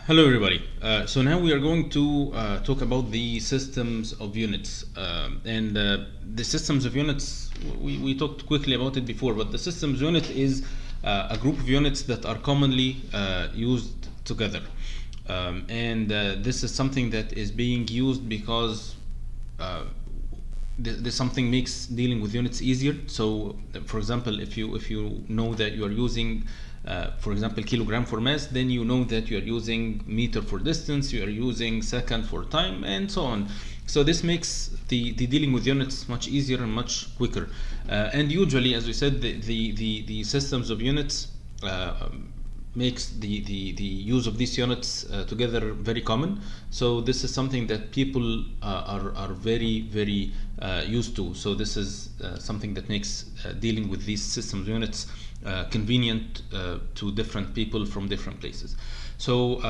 Hello everybody. So now we are going to talk about the systems of units. And the systems of units, we talked quickly about it before, but the systems unit is a group of units that are commonly used together. And this is something that is being used because there's something makes dealing with units easier. So for example, if you know that you are using for example kilogram for mass, then you know that you are using meter for distance, you are using second for time, and so on. So this makes the dealing with units much easier and much quicker. And usually, as we said, the systems of units makes the use of these units together very common. So this is something that people are very used to. So this is something that makes dealing with these systems units convenient to different people from different places. So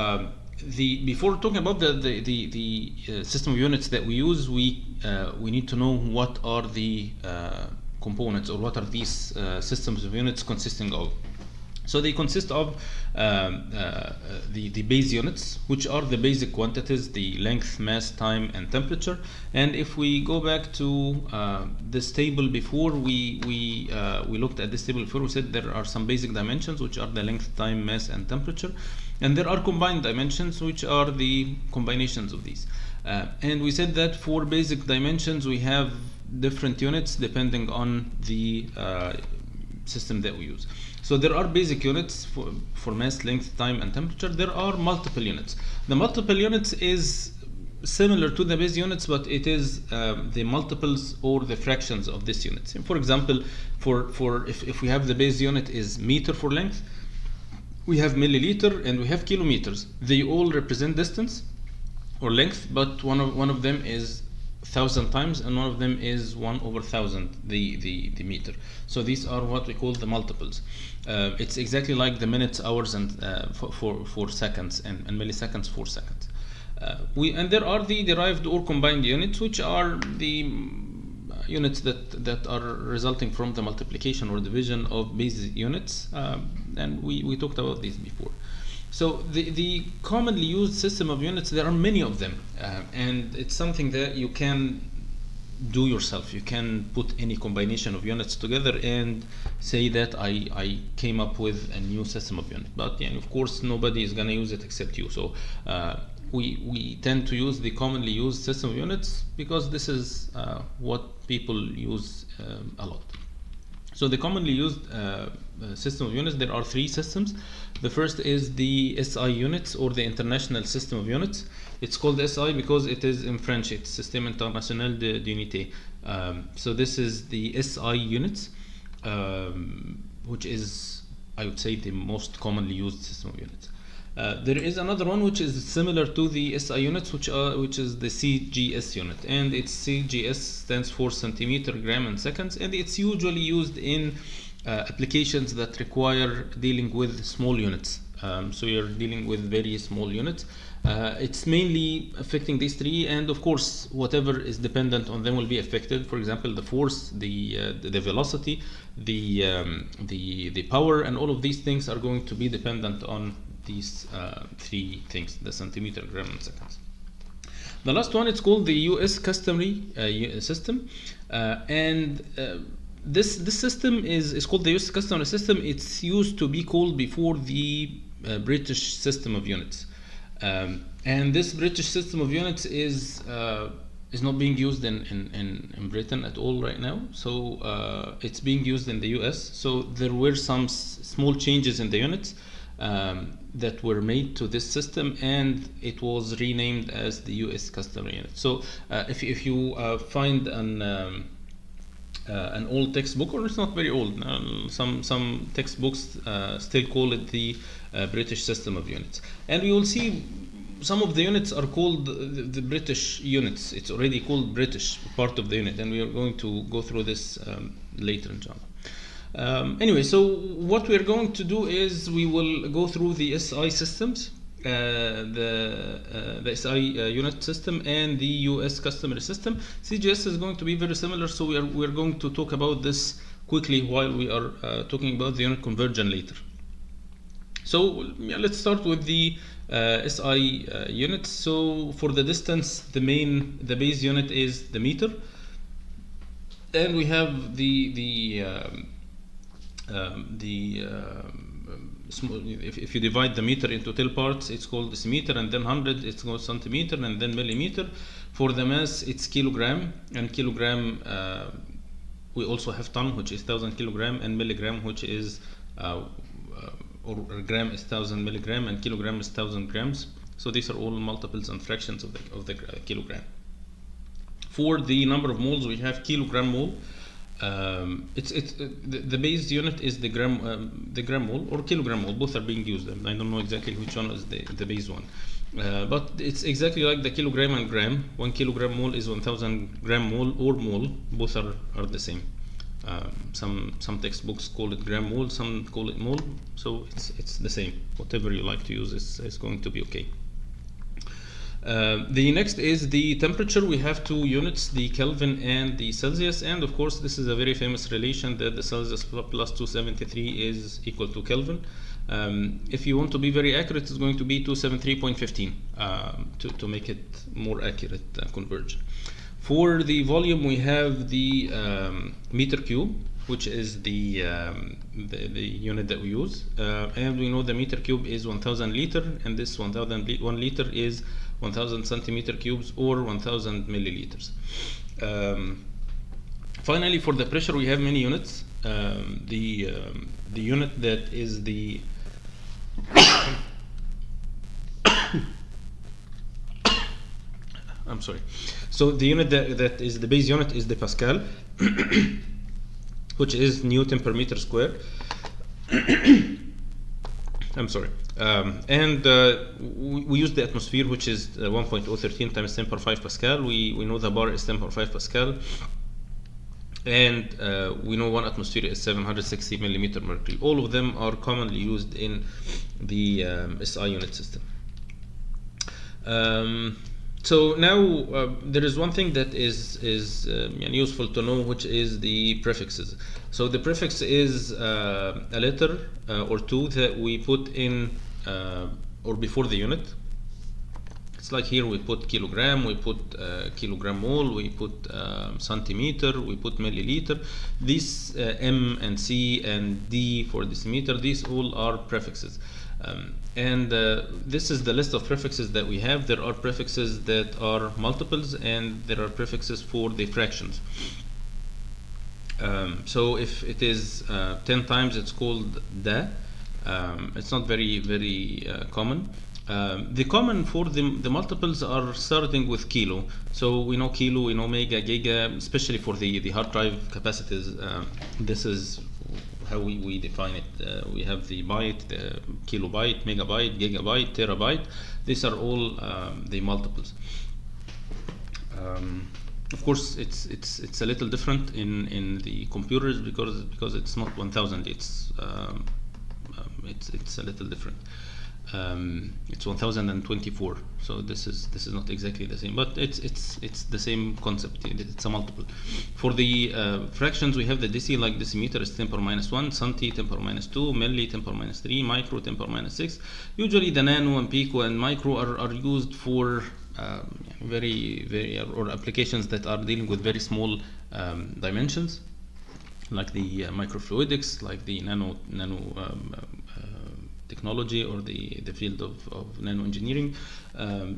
before talking about the system of units that we use, we need to know what are the components, or what are these systems of units consisting of. So they consist of the base units, which are the basic quantities: the length, mass, time, and temperature. And if we go back to this table before, we looked at this table before, we said there are some basic dimensions, which are the length, time, mass, and temperature. And there are combined dimensions, which are the combinations of these. And we said that for basic dimensions, we have different units depending on the system that we use. So there are basic units for mass, length, time, and temperature. There are multiple units. The multiple units is similar to the base units, but it is the multiples or the fractions of this unit. So for example, if we have the base unit is meter for length, we have milliliter and we have kilometers. They all represent distance or length, but one of them is 1,000 times, and one of them is 1/1000, the meter. So these are what we call the multiples. It's exactly like the minutes, hours, and for seconds, and milliseconds for seconds. And there are the derived or combined units, which are the units that are resulting from the multiplication or division of base units, and we talked about these before. So the commonly used system of units, there are many of them, and it's something that you can do yourself. You can put any combination of units together and say that I came up with a new system of units. But of course, nobody is going to use it except you. So we tend to use the commonly used system of units because this is what people use a lot. So the commonly used system of units, there are three systems. The first is the SI units, or the International System of Units. It's called SI because it is in French. It's Système International d'Unité. So this is the SI units, which is, I would say, the most commonly used system of units. There is another one which is similar to the SI units, which is the CGS unit, and its CGS stands for centimeter, gram, and seconds, and it's usually used in applications that require dealing with small units. So you're dealing with very small units. It's mainly affecting these three, and of course, whatever is dependent on them will be affected. For example, the force, the velocity, the power, and all of these things are going to be dependent on these three things: the centimeter, gram, and seconds. The last one, it's called the U.S. customary system, and this system is called the U.S. customary system. It's used to be called before the British system of units, and this British system of units is not being used in Britain at all right now. So it's being used in the U.S. So there were some small changes in the units that were made to this system, and it was renamed as the U.S. customary unit. So if you find an old textbook, or it's not very old, some textbooks still call it the British system of units, and we will see some of the units are called the British units. It's already called British, part of the unit, and we are going to go through this later in Java. Anyway, so what we're going to do is we will go through the SI systems, the SI unit system, and the US customary system. CGS is going to be very similar, so we're going to talk about this quickly while we are talking about the unit conversion later. So let's start with the SI units. So for the distance, the base unit is the meter, and we have if you divide the meter into 10 parts, it's called decimeter, and then 100 it's called centimeter, and then millimeter. For the mass, it's kilogram, and kilogram we also have ton, which is 1000 kilogram, and milligram, which is or gram is 1000 milligram, and kilogram is 1000 grams. So these are all multiples and fractions of the kilogram. For the number of moles, we have kilogram mole. The base unit is the gram mole or kilogram mole. Both are being used. I don't know exactly which one is the base one, but it's exactly like the kilogram and gram. 1 kilogram mole is 1000 gram mole or mole. Both are the same. Some textbooks call it gram mole, some call it mole. So it's the same. Whatever you like to use is going to be okay. The next is the temperature. We have two units, the Kelvin and the Celsius, and of course this is a very famous relation that the Celsius plus 273 is equal to Kelvin. If you want to be very accurate, it's going to be 273.15 to make it more accurate conversion. For the volume, we have the meter cube, which is the unit that we use, and we know the meter cube is 1000 liter, and this 1 liter is 1000 centimeter cubes or 1000 milliliters. Finally, for the pressure, we have many units. The unit that is the I'm sorry. So the unit that is the base unit is the Pascal, which is Newton per meter square. I'm sorry. And we use the atmosphere, which is 1.013 times 10 per 5 Pascal. We know the bar is 10 per 5 Pascal. And we know 1 atmosphere is 760 millimeter mercury. All of them are commonly used in the SI unit system. So now there is one thing that is useful to know, which is the prefixes. So the prefix is a letter or two that we put in or before the unit. It's like here we put kilogram, we put kilogram mole, we put centimeter, we put milliliter. These M and C and D for decimeter, these all are prefixes. And this is the list of prefixes that we have. There are prefixes that are multiples, and there are prefixes for the fractions. So if it is 10 times, it's called da. It's not very common. The common for the multiples are starting with kilo. So we know kilo, we know mega, giga, especially for the hard drive capacities. This is how we define it. We have the byte, the kilobyte, megabyte, gigabyte, terabyte. These are all the multiples. Of course, it's a little different in the computers because it's not 1000. It's a little different. It's 1024. So this is not exactly the same, but it's the same concept. It's a multiple. For the fractions, we have the deci, like decimeter is 10 per minus 1, centi 10 per minus 2, milli 10 per minus 3, micro 10 per minus 6. Usually the nano and pico and micro are used for very or applications that are dealing with very small dimensions, like the microfluidics, like the nano technology, or the field of nano engineering.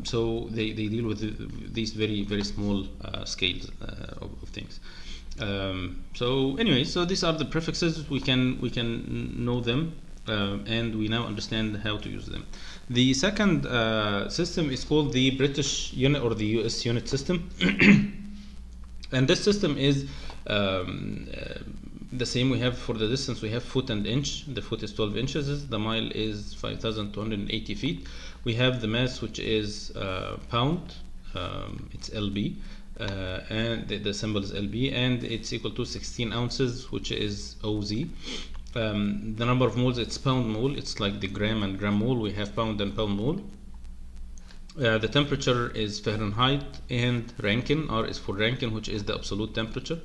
So they deal with these very small scales of things. So anyway, so these are the prefixes. We can know them, and we now understand how to use them. The second system is called the British unit or the US unit system. And this system is the same. We have for the distance, we have foot and inch. The foot is 12 inches, the mile is 5,280 feet. We have the mass, which is pound, it's lb, and the symbol is lb, and it's equal to 16 ounces, which is oz. The number of moles, it's pound mole. It's like the gram and gram mole. We have pound and pound mole. The temperature is Fahrenheit and Rankine. R is for Rankine, which is the absolute temperature.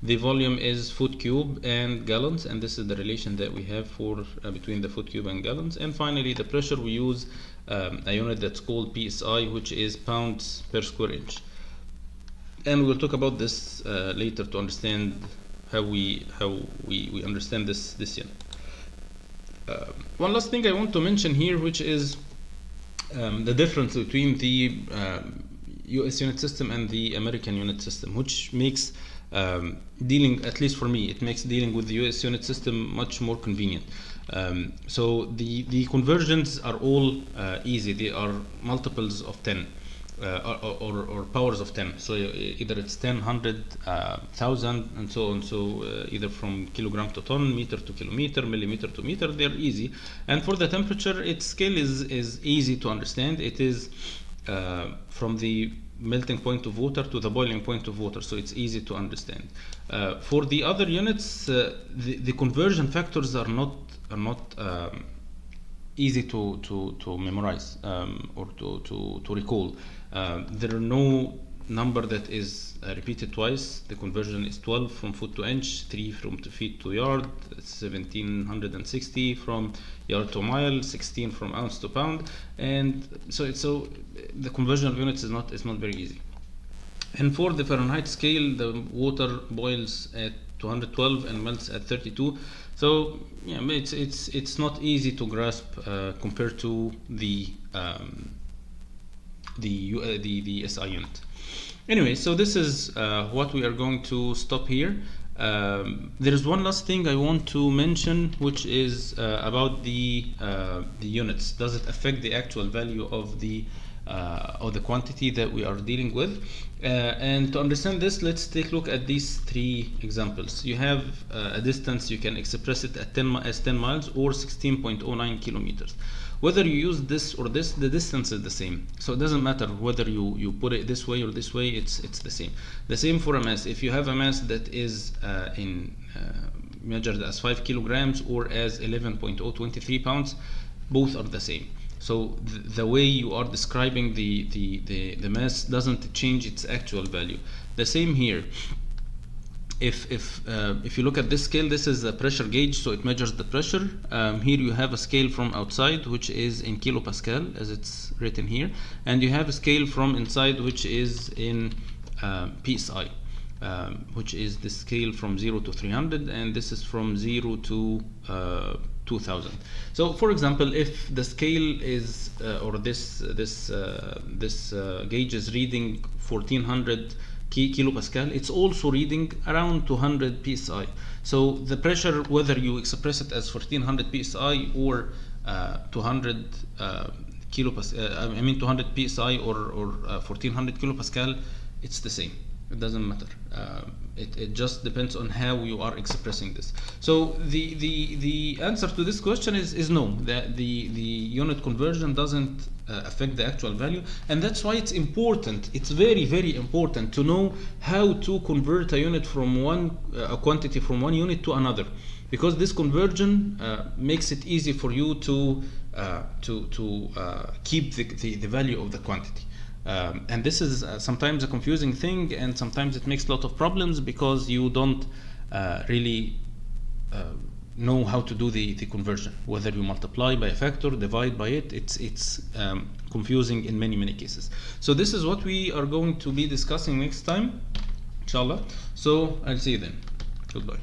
The volume is foot cube and gallons, and this is the relation that we have for between the foot cube and gallons. And finally, the pressure, we use a unit that's called PSI, which is pounds per square inch. And we'll talk about this later to understand how we understand this unit. One last thing I want to mention here, which is the difference between the US unit system and the American unit system, which makes dealing, at least for me, it makes dealing with the US unit system much more convenient. So the conversions are all easy. They are multiples of 10 or powers of 10. So either it's 10, 100, 1,000 and so on. So either from kilogram to ton, meter to kilometer, millimeter to meter, they're easy. And for the temperature, its scale is easy to understand. It is from the melting point of water to the boiling point of water, so it's easy to understand. For the other units, the conversion factors are not easy to memorize or to recall. There are no number that is repeated twice. The conversion is 12 from foot to inch, 3 from feet to yard, 1760 from yard to mile, 16 from ounce to pound, and so the conversion of units is not very easy. And for the Fahrenheit scale, the water boils at 212 and melts at 32. So yeah, it's not easy to grasp compared to the SI unit. Anyway, so this is what we are going to stop here. There is one last thing I want to mention, which is about the units. Does it affect the actual value of the quantity that we are dealing with? And to understand this, let's take a look at these three examples. You have a distance, you can express it at 10 miles or 16.09 kilometers. Whether you use this or this, the distance is the same. So it doesn't matter whether you put it this way or this way, it's the same. The same for a mass. If you have a mass that is measured as 5 kilograms or as 11.023 pounds, both are the same. So the way you are describing the mass doesn't change its actual value. The same here. If you look at this scale, this is a pressure gauge, so it measures the pressure. Here you have a scale from outside, which is in kilopascal, as it's written here, and you have a scale from inside, which is in PSI, which is the scale from 0 to 300, and this is from 0 to 2000. So, for example, if the scale is or this gauge is reading 1400 kilopascal, it's also reading around 200 psi. So the pressure, whether you express it as 1400 psi or 200 200 psi or 1400 kilopascal, it's the same. It doesn't matter. It just depends on how you are expressing this. So the answer to this question is no. The unit conversion doesn't affect the actual value, and that's why it's important. It's very, very important to know how to convert a unit from a quantity from one unit to another, because this conversion makes it easy for you to keep the value of the quantity. And this is sometimes a confusing thing, and sometimes it makes a lot of problems because you don't really know how to do the conversion. Whether you multiply by a factor, divide by it, it's confusing in many cases. So this is what we are going to be discussing next time, inshallah. So I'll see you then. Goodbye.